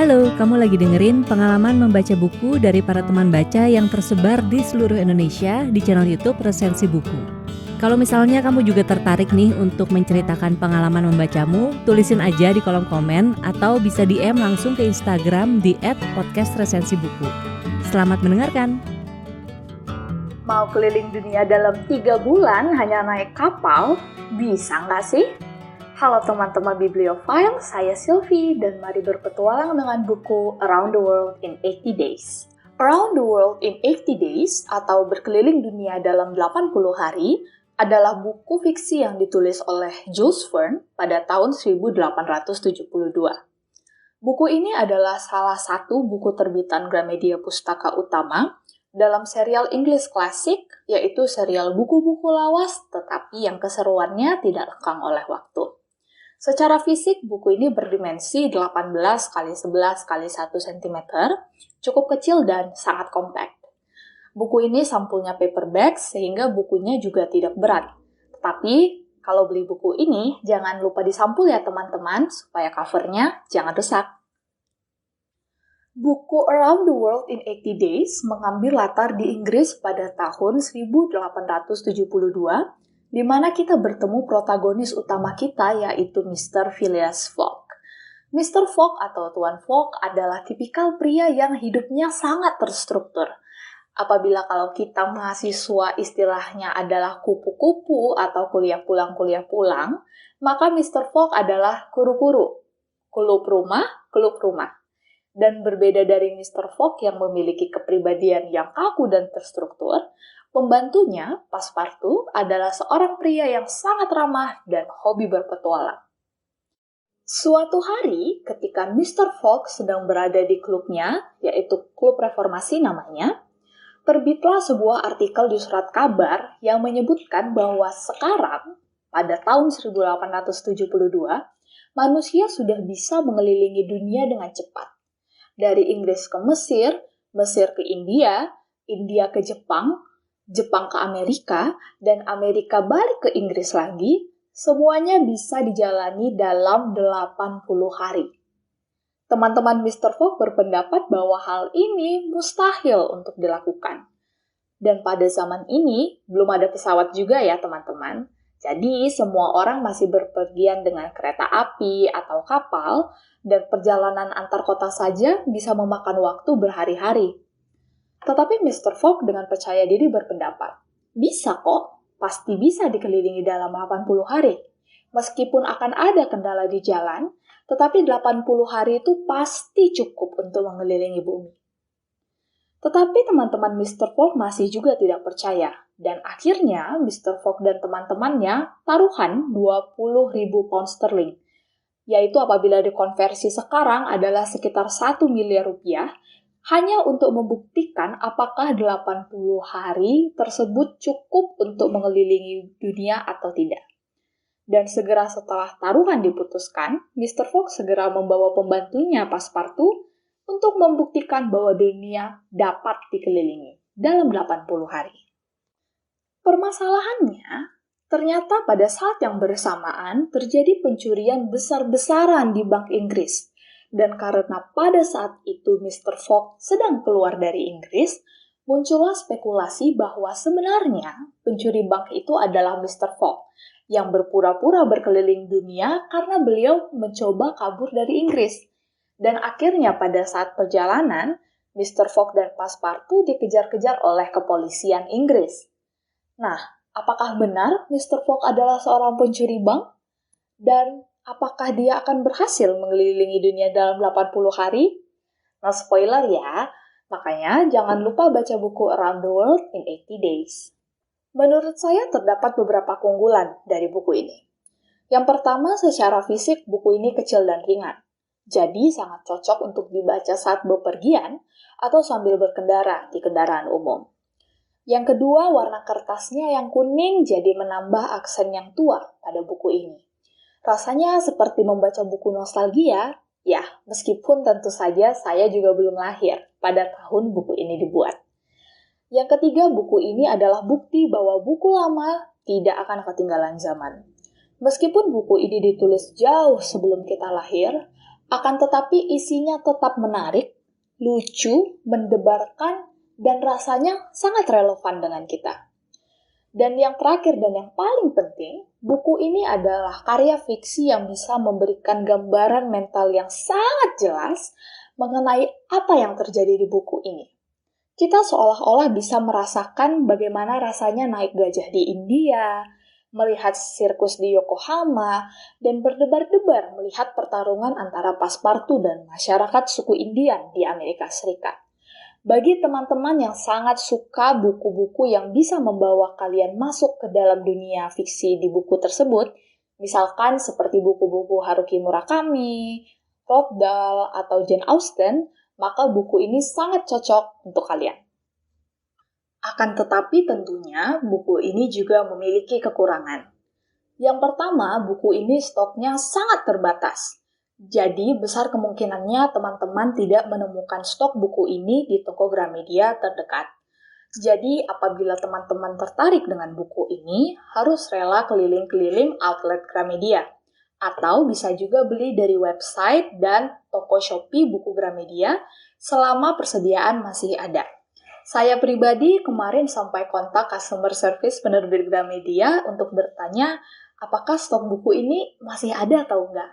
Halo, kamu lagi dengerin pengalaman membaca buku dari para teman baca yang tersebar di seluruh Indonesia di channel YouTube Resensi Buku. Kalau misalnya kamu juga tertarik nih untuk menceritakan pengalaman membacamu, tulisin aja di kolom komen atau bisa DM langsung ke Instagram di @podcastresensibuku. Selamat mendengarkan! Mau keliling dunia dalam 3 bulan hanya naik kapal? Bisa nggak sih? Halo teman-teman bibliofile, saya Sylvie dan mari berpetualang dengan buku Around the World in 80 Days. Around the World in 80 Days atau Berkeliling Dunia dalam 80 Hari adalah buku fiksi yang ditulis oleh Jules Verne pada tahun 1872. Buku ini adalah salah satu buku terbitan Gramedia Pustaka Utama dalam serial Inggris klasik, yaitu serial buku-buku lawas, tetapi yang keseruannya tidak lekang oleh waktu. Secara fisik, buku ini berdimensi 18 x 11 x 1 cm, cukup kecil dan sangat kompak. Buku ini sampulnya paperback sehingga bukunya juga tidak berat. Tetapi, kalau beli buku ini, jangan lupa disampul ya teman-teman, supaya covernya jangan rusak. Buku Around the World in 80 Days mengambil latar di Inggris pada tahun 1872, di mana kita bertemu protagonis utama kita yaitu Mr. Phileas Fogg. Mr. Fogg atau Tuan Fogg adalah tipikal pria yang hidupnya sangat terstruktur. Apabila kalau kita mahasiswa istilahnya adalah kupu-kupu atau kuliah pulang, maka Mr. Fogg adalah kuru-kuru, kulup rumah. Dan berbeda dari Mr. Fogg yang memiliki kepribadian yang kaku dan terstruktur, pembantunya, Passepartout, adalah seorang pria yang sangat ramah dan hobi berpetualang. Suatu hari, ketika Mr. Fogg sedang berada di klubnya, yaitu Klub Reformasi namanya, terbitlah sebuah artikel di surat kabar yang menyebutkan bahwa sekarang, pada tahun 1872, manusia sudah bisa mengelilingi dunia dengan cepat. Dari Inggris ke Mesir, Mesir ke India, India ke Jepang, Jepang ke Amerika, dan Amerika balik ke Inggris lagi, semuanya bisa dijalani dalam 80 hari. Teman-teman Mr. Fogg berpendapat bahwa hal ini mustahil untuk dilakukan. Dan pada zaman ini, belum ada pesawat juga ya teman-teman. Jadi, semua orang masih berpergian dengan kereta api atau kapal, dan perjalanan antar kota saja bisa memakan waktu berhari-hari. Tetapi Mr. Fogg dengan percaya diri berpendapat, bisa kok, pasti bisa dikelilingi dalam 80 hari. Meskipun akan ada kendala di jalan, tetapi 80 hari itu pasti cukup untuk mengelilingi bumi. Tetapi teman-teman Mr. Fogg masih juga tidak percaya, dan akhirnya Mr. Fogg dan teman-temannya taruhan 20.000 pound sterling, yaitu apabila dikonversi sekarang adalah sekitar 1 miliar rupiah, hanya untuk membuktikan apakah 80 hari tersebut cukup untuk mengelilingi dunia atau tidak. Dan segera setelah taruhan diputuskan, Mr. Fogg segera membawa pembantunya Passepartout untuk membuktikan bahwa dunia dapat dikelilingi dalam 80 hari. Permasalahannya, ternyata pada saat yang bersamaan terjadi pencurian besar-besaran di Bank Inggris. Dan karena pada saat itu Mr. Fogg sedang keluar dari Inggris, muncullah spekulasi bahwa sebenarnya pencuri bank itu adalah Mr. Fogg yang berpura-pura berkeliling dunia karena beliau mencoba kabur dari Inggris. Dan akhirnya pada saat perjalanan, Mr. Fogg dan Passepartout dikejar-kejar oleh kepolisian Inggris. Nah, apakah benar Mr. Fogg adalah seorang pencuri bank? Dan apakah dia akan berhasil mengelilingi dunia dalam 80 hari? No spoiler ya, makanya jangan lupa baca buku Around the World in 80 Days. Menurut saya terdapat beberapa keunggulan dari buku ini. Yang pertama, secara fisik buku ini kecil dan ringan. Jadi sangat cocok untuk dibaca saat bepergian atau sambil berkendara di kendaraan umum. Yang kedua, warna kertasnya yang kuning jadi menambah aksen yang tua pada buku ini. Rasanya seperti membaca buku nostalgia, ya meskipun tentu saja saya juga belum lahir pada tahun buku ini dibuat. Yang ketiga, buku ini adalah bukti bahwa buku lama tidak akan ketinggalan zaman. Meskipun buku ini ditulis jauh sebelum kita lahir, Akan tetapi isinya tetap menarik, lucu, mendebarkan, dan rasanya sangat relevan dengan kita. Dan yang terakhir dan yang paling penting, buku ini adalah karya fiksi yang bisa memberikan gambaran mental yang sangat jelas mengenai apa yang terjadi di buku ini. Kita seolah-olah bisa merasakan bagaimana rasanya naik gajah di India, melihat sirkus di Yokohama, dan berdebar-debar melihat pertarungan antara Paspartu dan masyarakat suku Indian di Amerika Serikat. Bagi teman-teman yang sangat suka buku-buku yang bisa membawa kalian masuk ke dalam dunia fiksi di buku tersebut, misalkan seperti buku-buku Haruki Murakami, Roald Dahl, atau Jane Austen, maka buku ini sangat cocok untuk kalian. Akan tetapi tentunya buku ini juga memiliki kekurangan. Yang pertama, buku ini stoknya sangat terbatas. Jadi, besar kemungkinannya teman-teman tidak menemukan stok buku ini di toko Gramedia terdekat. Jadi, apabila teman-teman tertarik dengan buku ini, harus rela keliling-keliling outlet Gramedia. Atau bisa juga beli dari website dan toko Shopee buku Gramedia selama persediaan masih ada. Saya pribadi kemarin sampai kontak customer service penerbit Gramedia untuk bertanya apakah stok buku ini masih ada atau enggak.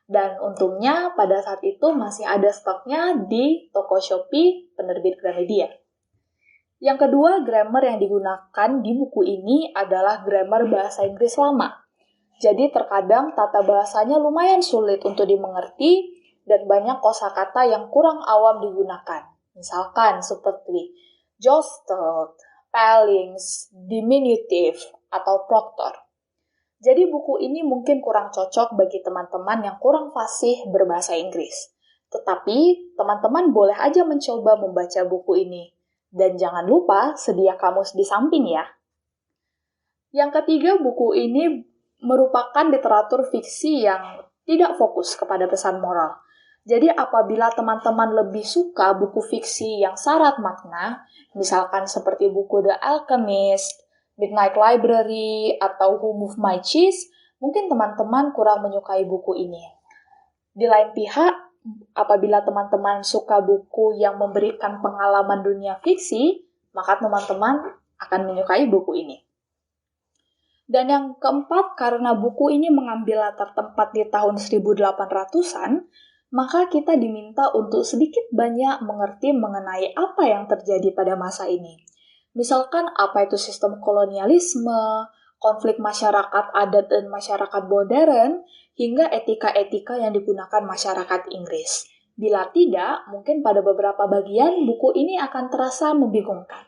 Dan untungnya pada saat itu masih ada stoknya di toko Shopee penerbit Gramedia. Yang kedua, grammar yang digunakan di buku ini adalah grammar bahasa Inggris lama. Jadi terkadang tata bahasanya lumayan sulit untuk dimengerti dan banyak kosakata yang kurang awam digunakan. Misalkan seperti jostled, palings, diminutive, atau proctor. Jadi buku ini mungkin kurang cocok bagi teman-teman yang kurang fasih berbahasa Inggris. Tetapi, teman-teman boleh aja mencoba membaca buku ini. Dan jangan lupa sedia kamus di samping ya. Yang ketiga, buku ini merupakan literatur fiksi yang tidak fokus kepada pesan moral. Jadi apabila teman-teman lebih suka buku fiksi yang syarat makna, misalkan seperti buku The Alchemist, Midnight Library, atau Who Moved My Cheese, mungkin teman-teman kurang menyukai buku ini. Di lain pihak, apabila teman-teman suka buku yang memberikan pengalaman dunia fiksi, maka teman-teman akan menyukai buku ini. Dan yang keempat, karena buku ini mengambil latar tempat di tahun 1800-an, maka kita diminta untuk sedikit banyak mengerti mengenai apa yang terjadi pada masa ini. Misalkan apa itu sistem kolonialisme, konflik masyarakat adat dan masyarakat modern, hingga etika-etika yang digunakan masyarakat Inggris. Bila tidak, mungkin pada beberapa bagian buku ini akan terasa membingungkan.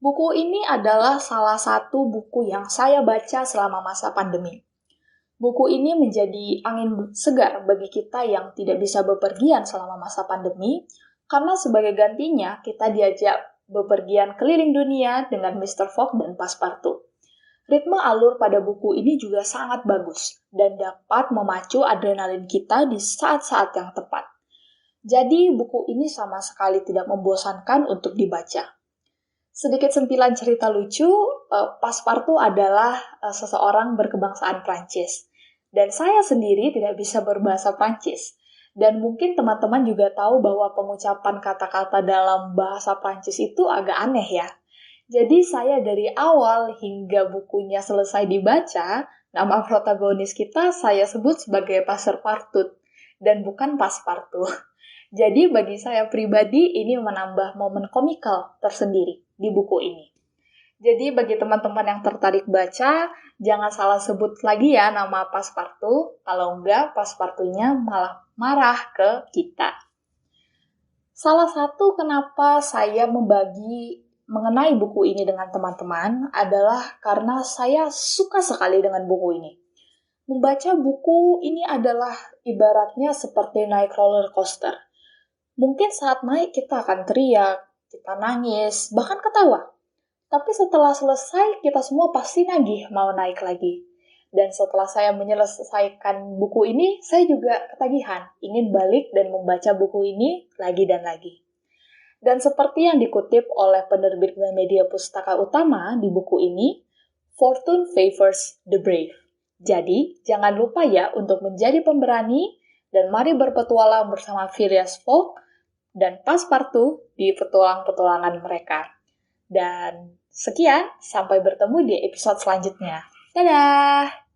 Buku ini adalah salah satu buku yang saya baca selama masa pandemi. Buku ini menjadi angin segar bagi kita yang tidak bisa bepergian selama masa pandemi, karena sebagai gantinya kita diajak bepergian keliling dunia dengan Mr. Fogg dan Passepartout. Ritme alur pada buku ini juga sangat bagus dan dapat memacu adrenalin kita di saat-saat yang tepat. Jadi buku ini sama sekali tidak membosankan untuk dibaca. Sedikit sentilan cerita lucu, Passepartout adalah seseorang berkebangsaan Prancis. Dan saya sendiri tidak bisa berbahasa Prancis. Dan mungkin teman-teman juga tahu bahwa pengucapan kata-kata dalam bahasa Prancis itu agak aneh ya. Jadi saya dari awal hingga bukunya selesai dibaca, nama protagonis kita saya sebut sebagai Passepartout dan bukan Passepartout. Jadi bagi saya pribadi ini menambah momen komikal tersendiri di buku ini. Jadi bagi teman-teman yang tertarik baca, jangan salah sebut lagi ya nama Passepartout, kalau enggak Passepartout-nya malah marah ke kita. Salah satu kenapa saya membagi mengenai buku ini dengan teman-teman adalah karena saya suka sekali dengan buku ini. Membaca buku ini adalah ibaratnya seperti naik roller coaster. Mungkin saat naik kita akan teriak, kita nangis, bahkan ketawa. Tapi setelah selesai, kita semua pasti nagih mau naik lagi. Dan setelah saya menyelesaikan buku ini, saya juga ketagihan, ingin balik dan membaca buku ini lagi dan lagi. Dan seperti yang dikutip oleh penerbit Gramedia Pustaka Utama di buku ini, Fortune favors the brave. Jadi, jangan lupa ya untuk menjadi pemberani dan mari berpetualang bersama Phileas Fogg dan Passepartout di petualang-petualangan mereka. Dan sekian, sampai bertemu di episode selanjutnya. Dadah!